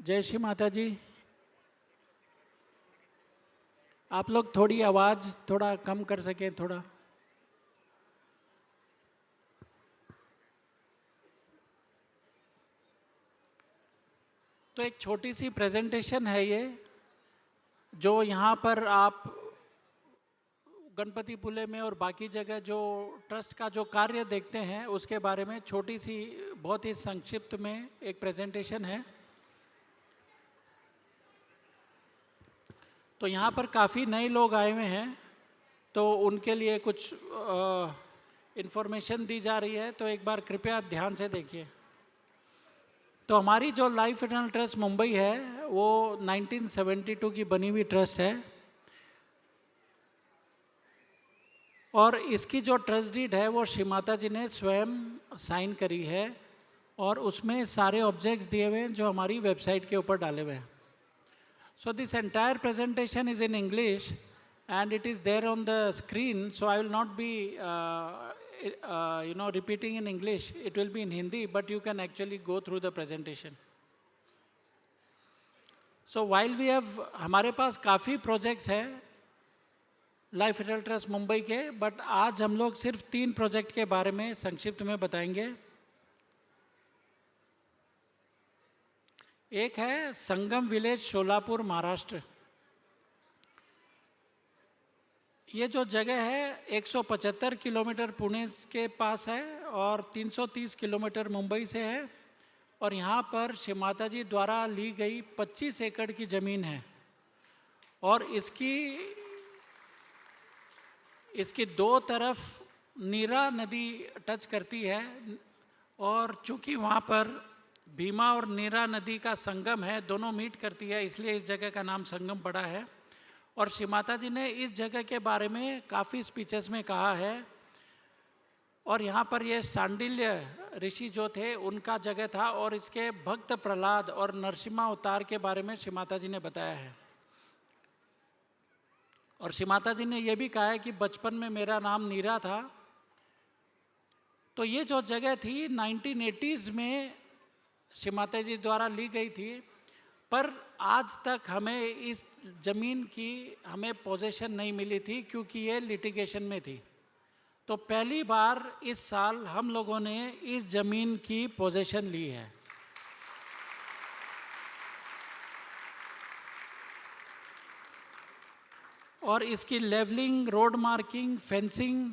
जय श्री माता जी। आप लोग थोड़ी आवाज़ थोड़ा कम कर सकें थोड़ा। तो एक छोटी सी प्रेजेंटेशन है ये, जो यहाँ पर आप गणपति पुले में और बाकी जगह जो ट्रस्ट का जो कार्य देखते हैं उसके बारे में छोटी सी बहुत ही संक्षिप्त में एक प्रेजेंटेशन है। तो यहाँ पर काफ़ी नए लोग आए हुए हैं, तो उनके लिए कुछ इन्फॉर्मेशन दी जा रही है, तो एक बार कृपया ध्यान से देखिए। तो हमारी जो लाइफ इटर्नल ट्रस्ट मुंबई है वो 1972 की बनी हुई ट्रस्ट है, और इसकी जो ट्रस्ट डीड है वो श्री माता जी ने स्वयं साइन करी है, और उसमें सारे ऑब्जेक्ट्स दिए हुए हैं जो हमारी वेबसाइट के ऊपर डाले हुए हैं। So this entire presentation is in English and it is there on the screen. So I will not be, repeating in English. It will be in Hindi, but you can actually go through the presentation. So while we have, हमारे पास काफ़ी projects हैं life eternal trust Mumbai के, but आज हम लोग सिर्फ 3 project के बारे में संक्षिप्त में बताएंगे। एक है संगम विलेज शोलापुर महाराष्ट्र। ये जो जगह है 175 किलोमीटर पुणे के पास है और 330 किलोमीटर मुंबई से है, और यहाँ पर श्री माता जी द्वारा ली गई 25 एकड़ की ज़मीन है, और इसकी दो तरफ नीरा नदी टच करती है, और चूंकि वहाँ पर भीमा और नीरा नदी का संगम है, दोनों मीट करती है, इसलिए इस जगह का नाम संगम पड़ा है। और श्री माता जी ने इस जगह के बारे में काफ़ी स्पीचेस में कहा है, और यहाँ पर ये सांडिल्य ऋषि जो थे उनका जगह था, और इसके भक्त प्रहलाद और नरसिम्हा अवतार के बारे में श्री माता जी ने बताया है। और श्री माता जी ने यह भी कहा है कि बचपन में मेरा नाम नीरा था। तो ये जो जगह थी 1980s में श्री माता जी द्वारा ली गई थी, पर आज तक हमें इस ज़मीन की हमें पोजीशन नहीं मिली थी, क्योंकि ये लिटिगेशन में थी। तो पहली बार इस साल हम लोगों ने इस ज़मीन की पोजीशन ली है। और इसकी लेवलिंग, रोड मार्किंग, फेंसिंग,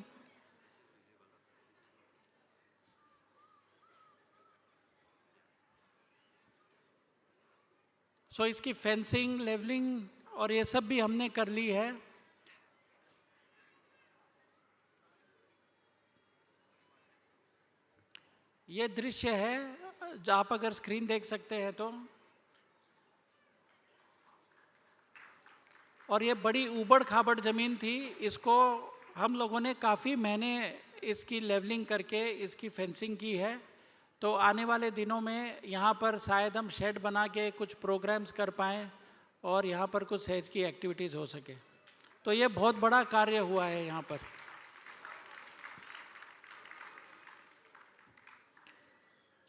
इसकी फेंसिंग, लेवलिंग और ये सब भी हमने कर ली है। ये दृश्य है जो आप अगर स्क्रीन देख सकते हैं तो, और ये बड़ी ऊबड़ खाबड़ ज़मीन थी, इसको हम लोगों ने काफ़ी महीने इसकी लेवलिंग करके इसकी फेंसिंग की है। तो आने वाले दिनों में यहाँ पर शायद हम शेड बना के कुछ प्रोग्राम्स कर पाएँ और यहाँ पर कुछ सहज की एक्टिविटीज़ हो सके। तो ये बहुत बड़ा कार्य हुआ है यहाँ पर।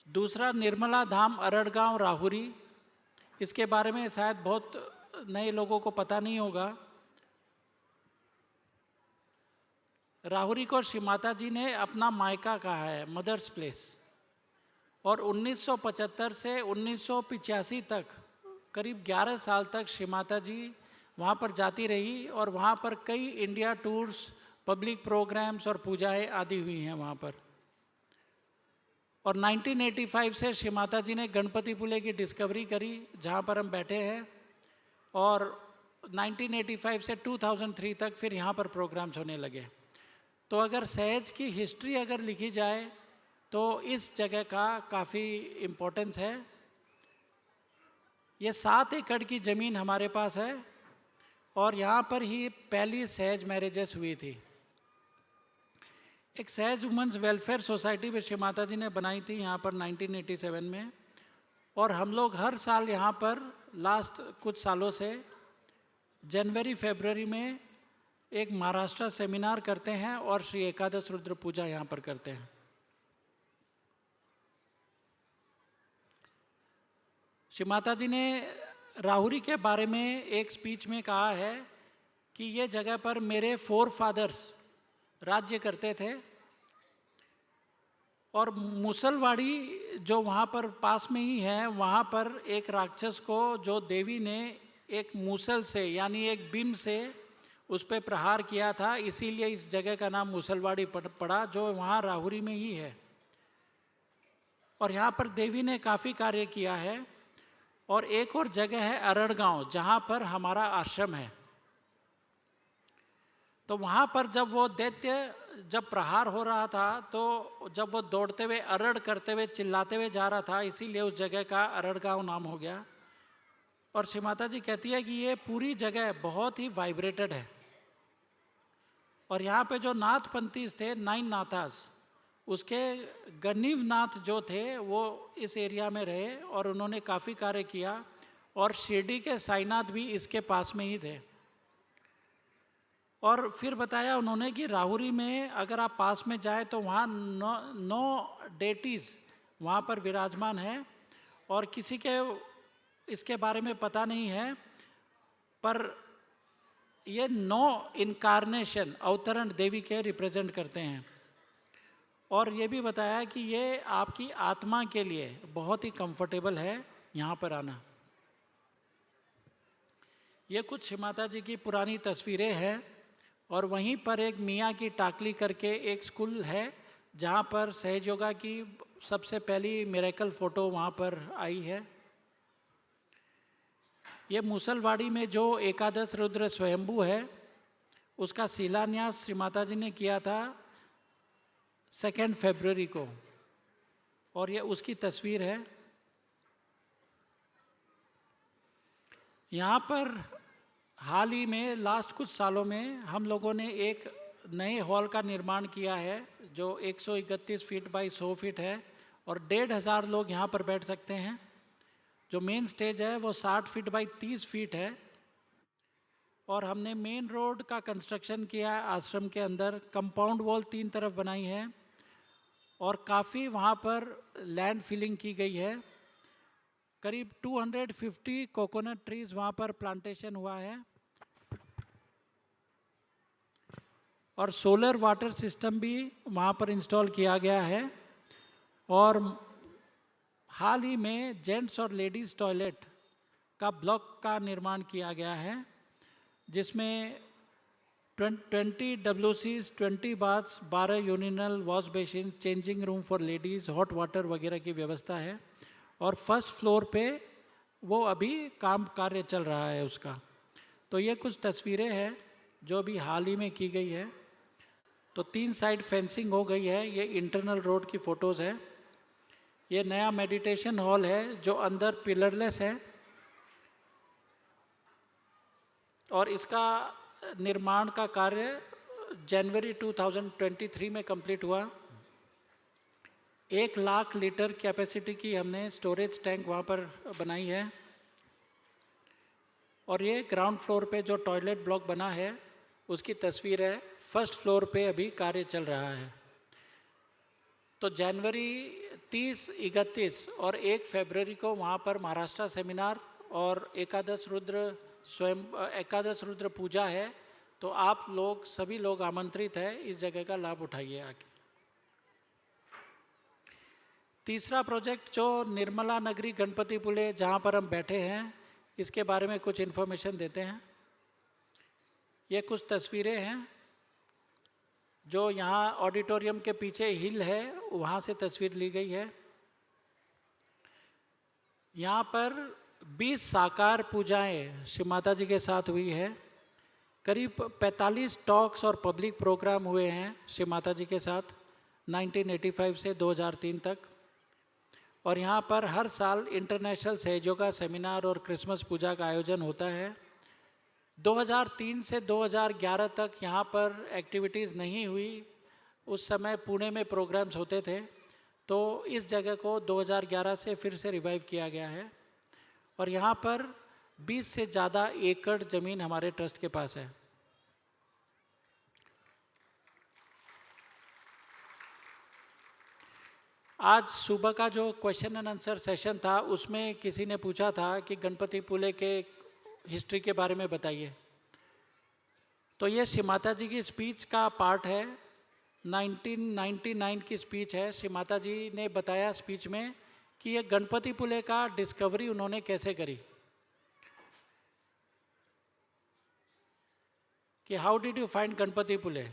दूसरा निर्मला धाम अरड़गांव राहुरी, इसके बारे में शायद बहुत नए लोगों को पता नहीं होगा। राहुरी को श्री माता जी ने अपना मायका कहा है, मदर्स प्लेस, और 1975 से 1985 तक करीब 11 साल तक श्री माता जी वहाँ पर जाती रही, और वहाँ पर कई इंडिया टूर्स, पब्लिक प्रोग्राम्स और पूजाएं आदि हुई हैं वहाँ पर। और 1985 से श्री माता जी ने गणपति पुले की डिस्कवरी करी जहाँ पर हम बैठे हैं, और 1985 से 2003 तक फिर यहाँ पर प्रोग्राम्स होने लगे। तो अगर सहज की हिस्ट्री अगर लिखी जाए तो इस जगह का काफ़ी इम्पोर्टेंस है। ये 7 एकड़ की ज़मीन हमारे पास है, और यहाँ पर ही पहली सहज मैरिजेस हुई थी। एक सहज वुमेंस वेलफेयर सोसाइटी भी श्री माता जी ने बनाई थी यहाँ पर 1987 में, और हम लोग हर साल यहाँ पर लास्ट कुछ सालों से जनवरी फरवरी में एक महाराष्ट्र सेमिनार करते हैं और श्री एकादश रुद्र पूजा यहाँ पर करते हैं। श्री माता जी ने राहुरी के बारे में एक स्पीच में कहा है कि ये जगह पर मेरे फोर फादर्स राज्य करते थे और मूसलवाड़ी जो वहाँ पर पास में ही है, वहाँ पर एक राक्षस को जो देवी ने एक मूसल से यानी एक बीम से उस पर प्रहार किया था, इसीलिए इस जगह का नाम मूसलवाड़ी पड़ा, जो वहाँ राहुरी में ही है। और यहाँ पर देवी ने काफ़ी कार्य किया है। और एक और जगह है अरड़ गांव, जहाँ पर हमारा आश्रम है। तो वहाँ पर जब वो दैत्य जब प्रहार हो रहा था, तो जब वो दौड़ते हुए अरड़ करते हुए चिल्लाते हुए जा रहा था, इसीलिए उस जगह का अरड़ गांव नाम हो गया। और श्री माता जी कहती है कि ये पूरी जगह बहुत ही वाइब्रेटेड है। और यहाँ पे जो नाथ पंथीज थे, 9 नाथास, उसके गनीव नाथ जो थे वो इस एरिया में रहे और उन्होंने काफ़ी कार्य किया। और शिरडी के साईनाथ भी इसके पास में ही थे। और फिर बताया उन्होंने कि राहुरी में अगर आप पास में जाए तो वहाँ 9 डेटीज वहाँ पर विराजमान है। और किसी के इसके बारे में पता नहीं है, पर ये 9 इनकारनेशन, अवतरण देवी के रिप्रेजेंट करते हैं। और ये भी बताया कि ये आपकी आत्मा के लिए बहुत ही कंफर्टेबल है यहाँ पर आना। ये कुछ माता जी की पुरानी तस्वीरें हैं। और वहीं पर एक मियाँ की टाकली करके एक स्कूल है, जहाँ पर सहज योगा की सबसे पहली मिरेकल फ़ोटो वहाँ पर आई है। ये मूसलवाड़ी में जो एकादश रुद्र स्वयंभू है, उसका शिलान्यास श्री माता जी ने किया था 2 फरवरी को। और ये उसकी तस्वीर है। यहाँ पर हाल ही में लास्ट कुछ सालों में हम लोगों ने एक नए हॉल का निर्माण किया है, जो 131 फीट बाई 100 फीट है और 1,500 लोग यहाँ पर बैठ सकते हैं। जो मेन स्टेज है वो 60 फीट बाई 30 फीट है। और हमने मेन रोड का कंस्ट्रक्शन किया है आश्रम के अंदर। कंपाउंड वॉल 3 तरफ बनाई है और काफ़ी वहाँ पर लैंड फिलिंग की गई है। करीब 250 कोकोनट ट्रीज वहाँ पर प्लांटेशन हुआ है। और सोलर वाटर सिस्टम भी वहाँ पर इंस्टॉल किया गया है। और हाल ही में जेंट्स और लेडीज़ टॉयलेट का ब्लॉक का निर्माण किया गया है, जिसमें 20 WCs, 20 baths, 12 urinal wash basin, changing room for ladies, hot water वगैरह की व्यवस्था है। और फर्स्ट फ्लोर पे वो अभी कार्य चल रहा है उसका। तो ये कुछ तस्वीरें हैं जो अभी हाल ही में की गई है। तो 3 साइड फेंसिंग हो गई है। ये इंटरनल रोड की फ़ोटोज़ है। ये नया मेडिटेशन हॉल है जो अंदर पिलरलेस है और इसका निर्माण का कार्य जनवरी 2023 में कंप्लीट हुआ। 1 लाख लीटर कैपेसिटी की हमने स्टोरेज टैंक वहाँ पर बनाई है। और ये ग्राउंड फ्लोर पे जो टॉयलेट ब्लॉक बना है उसकी तस्वीर है। फर्स्ट फ्लोर पे अभी कार्य चल रहा है। तो जनवरी 30, 31 और 1 फरवरी को वहाँ पर महाराष्ट्र सेमिनार और एकादश रुद्र पूजा है। तो आप लोग सभी लोग आमंत्रित हैं, इस जगह का लाभ उठाइए आके। तीसरा प्रोजेक्ट जो निर्मला नगरी गणपतिपुले, जहाँ पर हम बैठे हैं, इसके बारे में कुछ इन्फॉर्मेशन देते हैं। ये कुछ तस्वीरें हैं जो यहाँ ऑडिटोरियम के पीछे हिल है, वहाँ से तस्वीर ली गई है। यहाँ पर 20 साकार पूजाएं श्री माता जी के साथ हुई है। करीब 45 टॉक्स और पब्लिक प्रोग्राम हुए हैं श्री माता जी के साथ 1985 से 2003 तक। और यहाँ पर हर साल इंटरनेशनल सहयोगा सेमिनार और क्रिसमस पूजा का आयोजन होता है। 2003 से 2011 तक यहाँ पर एक्टिविटीज़ नहीं हुई। उस समय पुणे में प्रोग्राम्स होते थे, तो इस जगह को 2011 से फिर से रिवाइव किया गया है। और यहाँ पर 20 से ज़्यादा एकड़ ज़मीन हमारे ट्रस्ट के पास है। आज सुबह का जो क्वेश्चन एंड आंसर सेशन था उसमें किसी ने पूछा था कि गणपति पुले के हिस्ट्री के बारे में बताइए। तो ये श्री माता जी की स्पीच का पार्ट है, 1999 की स्पीच है। श्री माता जी ने बताया स्पीच में कि ये गणपति पुले का डिस्कवरी उन्होंने कैसे करी, कि how did you find Ganpatipule.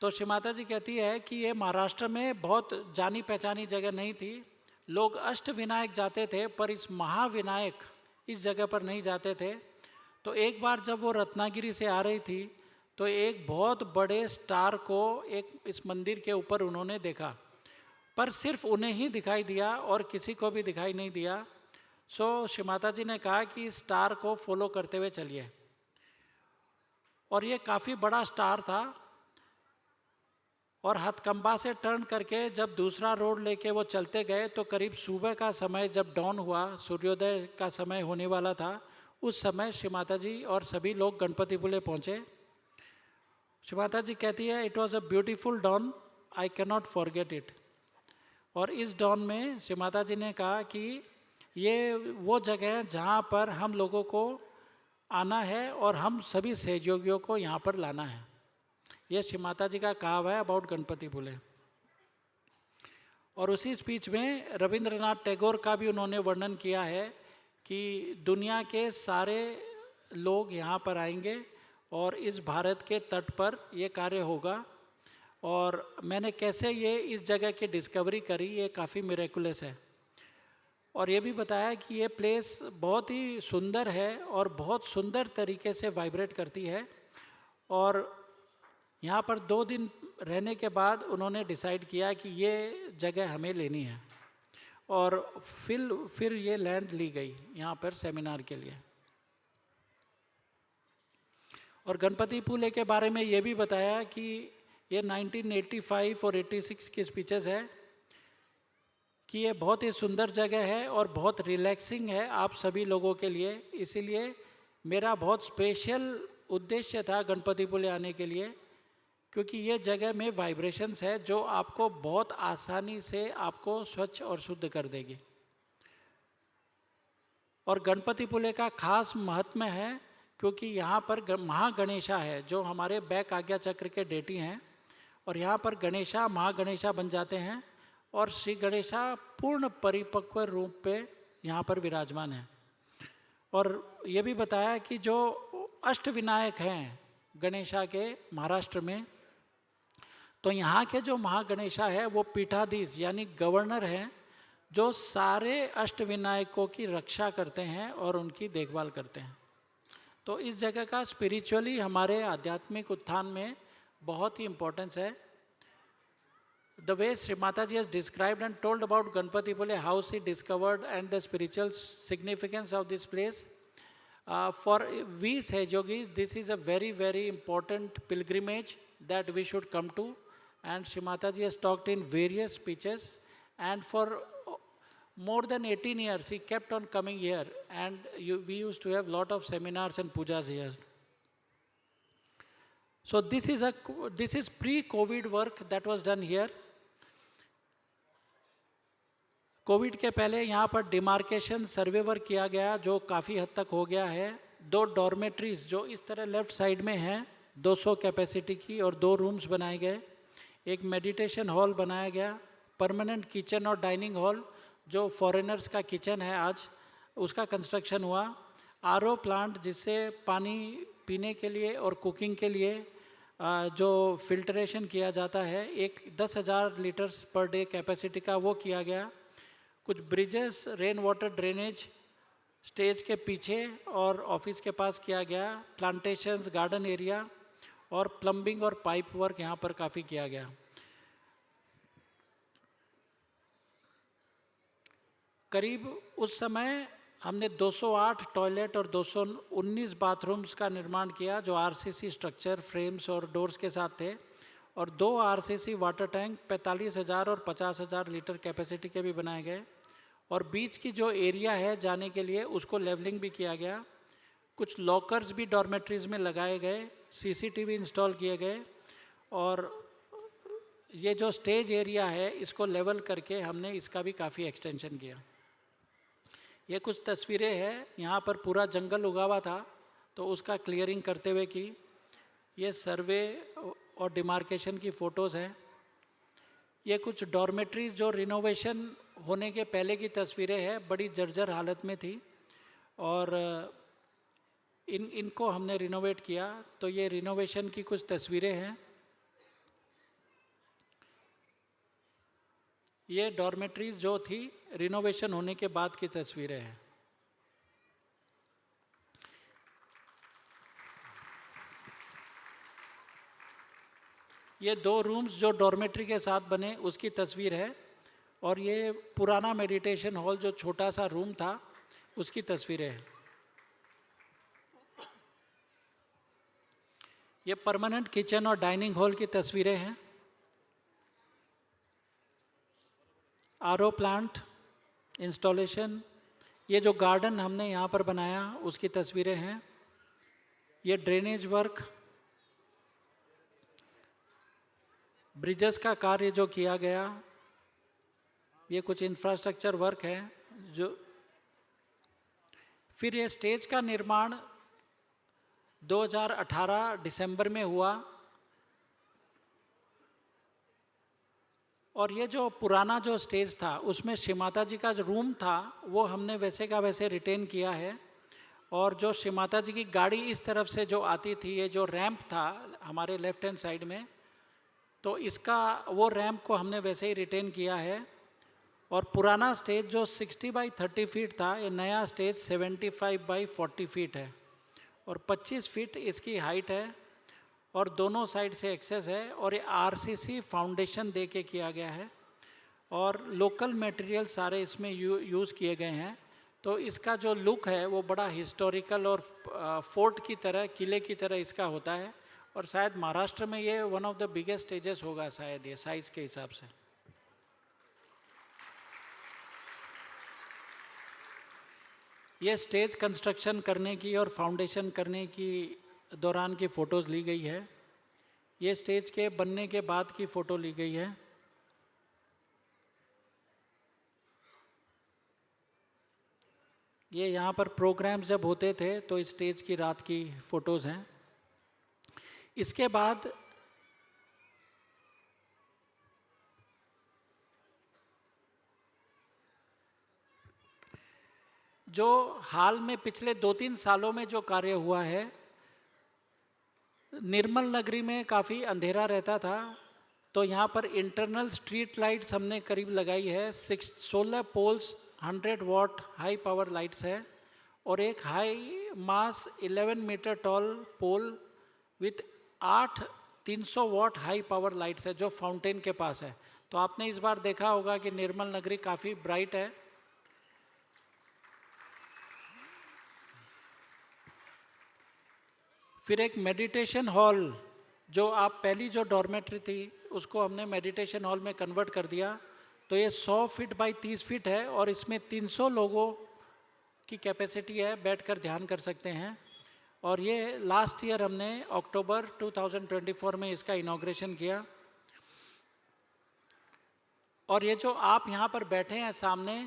तो श्री माता जी कहती है कि ये महाराष्ट्र में बहुत जानी पहचानी जगह नहीं थी, लोग अष्टविनायक जाते थे पर इस महाविनायक इस जगह पर नहीं जाते थे। तो एक बार जब वो रत्नागिरी से आ रही थी तो एक बहुत बड़े स्टार को एक इस मंदिर के ऊपर उन्होंने देखा, पर सिर्फ उन्हें ही दिखाई दिया और किसी को भी दिखाई नहीं दिया। सो श्री माता जी ने कहा कि इस स्टार को फॉलो करते हुए चलिए, और ये काफ़ी बड़ा स्टार था। और हथकंबा से टर्न करके जब दूसरा रोड लेके वो चलते गए तो करीब सुबह का समय जब डॉन हुआ, सूर्योदय का समय होने वाला था, उस समय श्री माता जी और सभी लोग गणपति पुले पहुँचे। श्री माता जी कहती है, it was a beautiful dawn, I can not forget it. और इस डॉन में श्री माता जी ने कहा कि ये वो जगह है जहाँ पर हम लोगों को आना है और हम सभी सहयोगियों को यहाँ पर लाना है। ये श्री माता जी का कहावा है अबाउट गणपति पुले। और उसी स्पीच में रविंद्रनाथ टैगोर का भी उन्होंने वर्णन किया है कि दुनिया के सारे लोग यहाँ पर आएंगे और इस भारत के तट पर ये कार्य होगा। और मैंने कैसे ये इस जगह की डिस्कवरी करी, ये काफ़ी मिरेकुलस है। और ये भी बताया कि ये प्लेस बहुत ही सुंदर है और बहुत सुंदर तरीके से वाइब्रेट करती है। और यहाँ पर 2 दिन रहने के बाद उन्होंने डिसाइड किया कि ये जगह हमें लेनी है, और फिर ये लैंड ली गई यहाँ पर सेमिनार के लिए। और गणपति पुले के बारे में ये भी बताया कि ये 1985 और 86 की स्पीचेस है कि ये बहुत ही सुंदर जगह है और बहुत रिलैक्सिंग है आप सभी लोगों के लिए। इसीलिए मेरा बहुत स्पेशल उद्देश्य था गणपति पुले आने के लिए, क्योंकि ये जगह में वाइब्रेशंस है जो आपको बहुत आसानी से आपको स्वच्छ और शुद्ध कर देगी। और गणपति पुले का खास महत्व है क्योंकि यहाँ पर महागणेशा है जो हमारे बैक आज्ञा चक्र के डेटी हैं, और यहाँ पर गणेशा महागणेशा बन जाते हैं और श्री गणेशा पूर्ण परिपक्व रूप पे यहाँ पर विराजमान है। और ये भी बताया कि जो अष्टविनायक हैं गणेशा के महाराष्ट्र में, तो यहाँ के जो महागणेशा है वो पीठाधीश यानी गवर्नर हैं जो सारे अष्टविनायकों की रक्षा करते हैं और उनकी देखभाल करते हैं। तो इस जगह का स्पिरिचुअली हमारे आध्यात्मिक उत्थान में बहुत ही इम्पोर्टेंस है। The way Shri Mata ji has described and told about Ganpati Pule, how she discovered and the spiritual significance of this place. For we Sahajogis, this is a very, very important pilgrimage that we should come to. And Shri Mataji has talked in various speeches, and for more than 18 years he kept on coming here, and we used to have lot of seminars and pujas here. So this is pre-COVID work that was done here. Covid के पहले यहाँ पर demarcation सर्वे work किया गया जो काफ़ी हद तक हो गया है। 2 डॉर्मेट्रीज जो इस तरह लेफ्ट साइड में हैं 200 कैपेसिटी की, और 2 रूम्स बनाए गए। एक मेडिटेशन हॉल बनाया गया, परमानेंट किचन और डाइनिंग हॉल जो फॉरेनर्स का किचन है आज, उसका कंस्ट्रक्शन हुआ। आरओ प्लांट जिससे पानी पीने के लिए और कुकिंग के लिए जो फिल्ट्रेशन किया जाता है, एक 10,000 लीटर्स पर डे कैपेसिटी का, वो किया गया। कुछ bridges, rain water drainage stage के पीछे और ऑफिस के पास किया गया। प्लांटेशंस, गार्डन एरिया और प्लम्बिंग और पाइप वर्क यहाँ पर काफ़ी किया गया। करीब उस समय हमने 208 टॉयलेट और 219 बाथरूम्स का निर्माण किया जो आरसीसी स्ट्रक्चर, फ्रेम्स और डोर्स के साथ थे, और 2 आरसीसी वाटर टैंक 45,000 और 50,000 लीटर कैपेसिटी के भी बनाए गए। और बीच की जो एरिया है जाने के लिए उसको लेवलिंग भी किया गया। कुछ लॉकर्स भी डॉर्मेट्रीज में लगाए गए, सीसीटीवी इंस्टॉल किए गए, और ये जो स्टेज एरिया है इसको लेवल करके हमने इसका भी काफ़ी एक्सटेंशन किया। ये कुछ तस्वीरें हैं, यहाँ पर पूरा जंगल उगा हुआ था तो उसका क्लियरिंग करते हुए की। ये सर्वे और डिमार्केशन की फ़ोटोज़ हैं। ये कुछ डॉर्मेट्रीज जो रिनोवेशन होने के पहले की तस्वीरें हैं, बड़ी जर्जर हालत में थी और इनको हमने रिनोवेट किया। तो ये रिनोवेशन की कुछ तस्वीरें हैं। ये डॉर्मेट्रीज जो थी रिनोवेशन होने के बाद की तस्वीरें हैं। ये 2 रूम्स जो डॉर्मेट्री के साथ बने उसकी तस्वीर है और ये पुराना मेडिटेशन हॉल जो छोटा सा रूम था उसकी तस्वीरें हैं। ये परमानेंट किचन और डाइनिंग हॉल की तस्वीरें हैं। आरओ प्लांट इंस्टॉलेशन, ये जो गार्डन हमने यहाँ पर बनाया उसकी तस्वीरें हैं। ये ड्रेनेज वर्क, ब्रिजेस का कार्य जो किया गया, ये कुछ इंफ्रास्ट्रक्चर वर्क है जो। फिर ये स्टेज का निर्माण 2018 दिसंबर में हुआ और ये जो पुराना जो स्टेज था उसमें श्री माता जी का जो रूम था वो हमने वैसे का वैसे रिटेन किया है। और जो श्री माता जी की गाड़ी इस तरफ से जो आती थी, ये जो रैंप था हमारे लेफ्ट हैंड साइड में, तो इसका वो रैंप को हमने वैसे ही रिटेन किया है। और पुराना स्टेज जो 60 बाई 30 फीट था, ये नया स्टेज 75 बाई 40 फीट है और 25 फीट इसकी हाइट है और दोनों साइड से एक्सेस है। और ये आरसीसी फाउंडेशन दे के किया गया है और लोकल मटेरियल सारे इसमें यूज़ किए गए हैं। तो इसका जो लुक है वो बड़ा हिस्टोरिकल और फोर्ट की तरह, किले की तरह इसका होता है। और शायद महाराष्ट्र में ये one of the biggest stages होगा शायद, ये साइज़ के हिसाब से। ये स्टेज कंस्ट्रक्शन करने की और फाउंडेशन करने की दौरान की फ़ोटोज़ ली गई है। ये स्टेज के बनने के बाद की फ़ोटो ली गई है। ये यहाँ पर प्रोग्राम जब होते थे तो इस स्टेज की रात की फ़ोटोज़ हैं। इसके बाद जो हाल में पिछले 2-3 सालों में जो कार्य हुआ है, निर्मल नगरी में काफ़ी अंधेरा रहता था तो यहाँ पर इंटरनल स्ट्रीट लाइट्स हमने करीब लगाई है। 16 poles 100 watt high power lights है और एक high mast 11 metre tall pole with 8 300 watt high power lights है जो फाउंटेन के पास है। तो आपने इस बार देखा होगा कि निर्मल नगरी काफ़ी ब्राइट है। फिर एक मेडिटेशन हॉल, जो आप पहली जो डॉर्मेट्री थी उसको हमने मेडिटेशन हॉल में कन्वर्ट कर दिया। तो ये 100 फीट बाई 30 फीट है और इसमें 300 लोगों की कैपेसिटी है, बैठकर ध्यान कर सकते हैं। और ये लास्ट ईयर हमने अक्टूबर 2024 में इसका इनॉग्रेशन किया। और ये जो आप यहाँ पर बैठे हैं सामने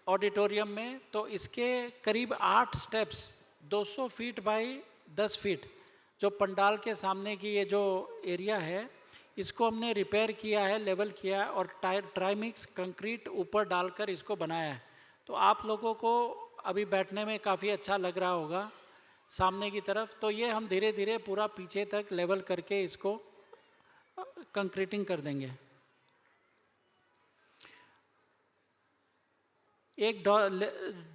ऑडिटोरियम में, तो इसके करीब 8 स्टेप्स 200 फीट बाई 10 फीट जो पंडाल के सामने की ये जो एरिया है इसको हमने रिपेयर किया है, लेवल किया है और ट्राइमिक्स कंक्रीट ऊपर डालकर इसको बनाया है। तो आप लोगों को अभी बैठने में काफ़ी अच्छा लग रहा होगा सामने की तरफ। तो ये हम धीरे धीरे पूरा पीछे तक लेवल करके इसको कंक्रीटिंग कर देंगे। एक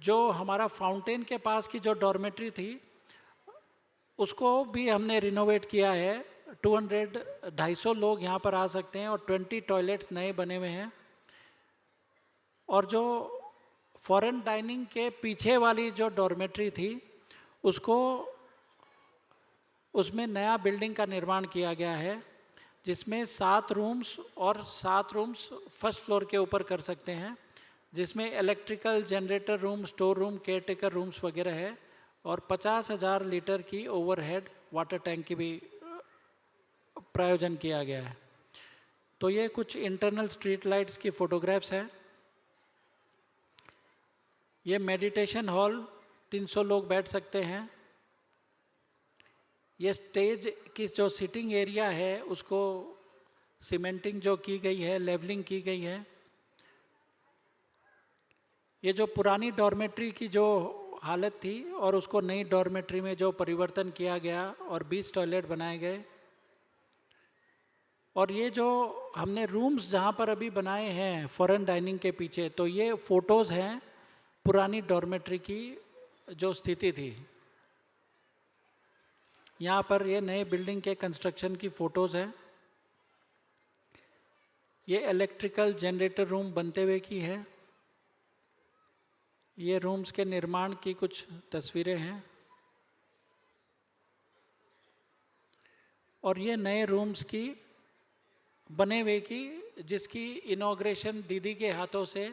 जो हमारा फाउंटेन के पास की जो डॉर्मेट्री थी उसको भी हमने रिनोवेट किया है। 250 लोग यहाँ पर आ सकते हैं और 20 टॉयलेट्स नए बने हुए हैं। और जो फॉरेन डाइनिंग के पीछे वाली जो डॉर्मेट्री थी उसमें नया बिल्डिंग का निर्माण किया गया है जिसमें 7 रूम्स और 7 रूम्स फर्स्ट फ्लोर के ऊपर कर सकते हैं, जिसमें electrical, generator room, store room, caretaker rooms वगैरह है और 50,000 लीटर की ओवरहेड वाटर टैंक की भी प्रायोजन किया गया है। तो ये कुछ इंटरनल स्ट्रीट लाइट्स की फोटोग्राफ्स हैं। ये मेडिटेशन हॉल, 300 लोग बैठ सकते हैं। ये स्टेज की जो सिटिंग एरिया है उसको सीमेंटिंग जो की गई है, लेवलिंग की गई है। ये जो पुरानी डॉर्मेट्री की जो हालत थी और उसको नई डॉर्मेट्री में जो परिवर्तन किया गया और 20 टॉयलेट बनाए गए। और ये जो हमने रूम्स जहाँ पर अभी बनाए हैं फॉरेन डाइनिंग के पीछे, तो ये फोटोज़ हैं पुरानी डॉर्मेट्री की जो स्थिति थी। यहाँ पर ये नए बिल्डिंग के कंस्ट्रक्शन की फ़ोटोज़ हैं। ये इलेक्ट्रिकल जनरेटर रूम बनते हुए की है। ये रूम्स के निर्माण की कुछ तस्वीरें हैं। और ये नए रूम्स की बने हुए की जिसकी इनॉग्रेशन दीदी के हाथों से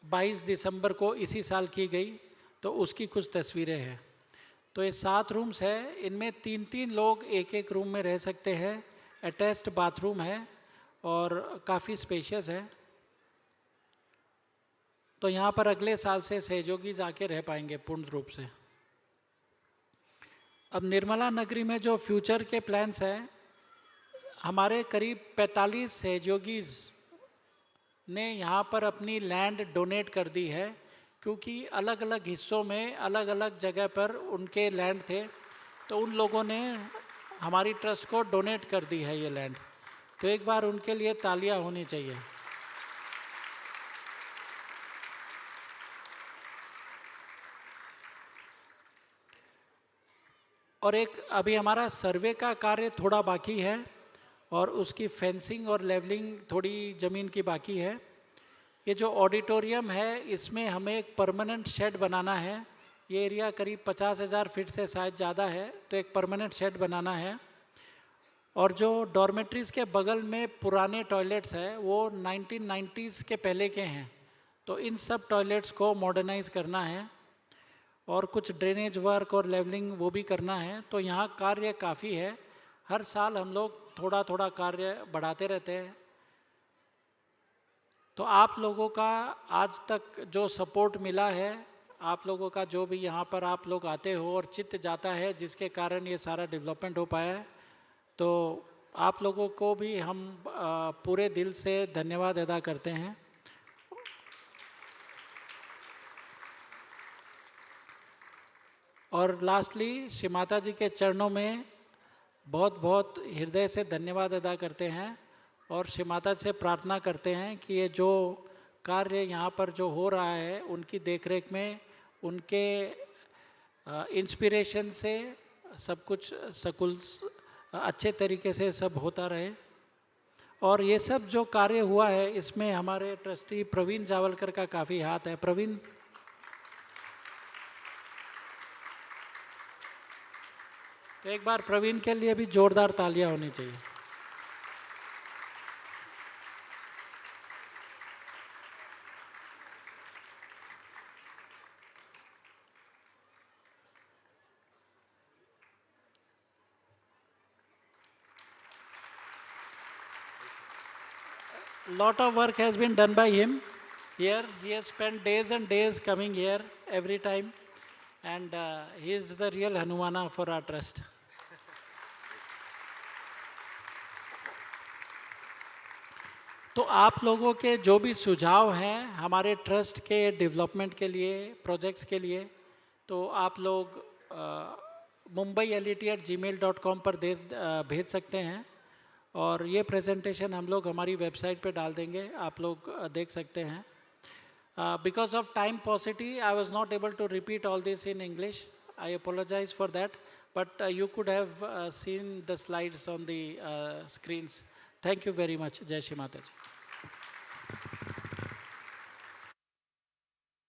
22 दिसंबर को इसी साल की गई, तो उसकी कुछ तस्वीरें हैं। तो ये 7 रूम्स है, इनमें 3-3 लोग एक रूम में रह सकते हैं। अटैच्ड बाथरूम है और काफ़ी स्पेशियस है। तो यहाँ पर अगले साल से सहयोगी आके रह पाएंगे पूर्ण रूप से। अब निर्मला नगरी में जो फ्यूचर के प्लान्स हैं, हमारे करीब 45 सहयोगी ने यहाँ पर अपनी लैंड डोनेट कर दी है, क्योंकि अलग अलग हिस्सों में अलग अलग जगह पर उनके लैंड थे, तो उन लोगों ने हमारी ट्रस्ट को डोनेट कर दी है ये लैंड। तो एक बार उनके लिए तालियां होनी चाहिए। और एक अभी हमारा सर्वे का कार्य थोड़ा बाकी है और उसकी फेंसिंग और लेवलिंग थोड़ी ज़मीन की बाकी है। ये जो ऑडिटोरियम है इसमें हमें एक परमानेंट शेड बनाना है। ये एरिया करीब 50,000 फीट से शायद ज़्यादा है, तो एक परमानेंट शेड बनाना है। और जो डॉर्मेट्रीज़ के बगल में पुराने टॉयलेट्स हैं वो 1990s के पहले के हैं, तो इन सब टॉयलेट्स को मॉडर्नाइज करना है और कुछ ड्रेनेज वर्क और लेवलिंग वो भी करना है। तो यहाँ कार्य काफ़ी है, हर साल हम लोग थोड़ा थोड़ा कार्य बढ़ाते रहते हैं। तो आप लोगों का आज तक जो सपोर्ट मिला है, आप लोगों का जो भी यहाँ पर आप लोग आते हो और चित्त जाता है जिसके कारण ये सारा डेवलपमेंट हो पाया है, तो आप लोगों को भी हम पूरे दिल से धन्यवाद अदा करते हैं। और लास्टली श्री माता जी के चरणों में बहुत बहुत हृदय से धन्यवाद अदा करते हैं और श्री माता से प्रार्थना करते हैं कि ये जो कार्य यहाँ पर जो हो रहा है उनकी देखरेख में, उनके इंस्पिरेशन से सब कुछ सकुल अच्छे तरीके से सब होता रहे। और ये सब जो कार्य हुआ है इसमें हमारे ट्रस्टी प्रवीण जावलकर का काफ़ी हाथ है। प्रवीण, तो एक बार प्रवीण के लिए भी जोरदार तालियां होनी चाहिए। Lot of work has been done by him here. He has spent days and days coming here every time, and he is the real Hanumana for our trust. तो आप लोगों के जो भी सुझाव हैं हमारे ट्रस्ट के डेवलपमेंट के लिए, प्रोजेक्ट्स के लिए, तो आप लोग mumbai.lit@gmail.com पर भेज सकते हैं। और ये प्रेजेंटेशन हम लोग हमारी वेबसाइट पे डाल देंगे, आप लोग देख सकते हैं। Because of time paucity I was not able to repeat all this in English, I apologise for that, but you could have seen the slides on the screens. Thank you very much. जय श्री माता जी।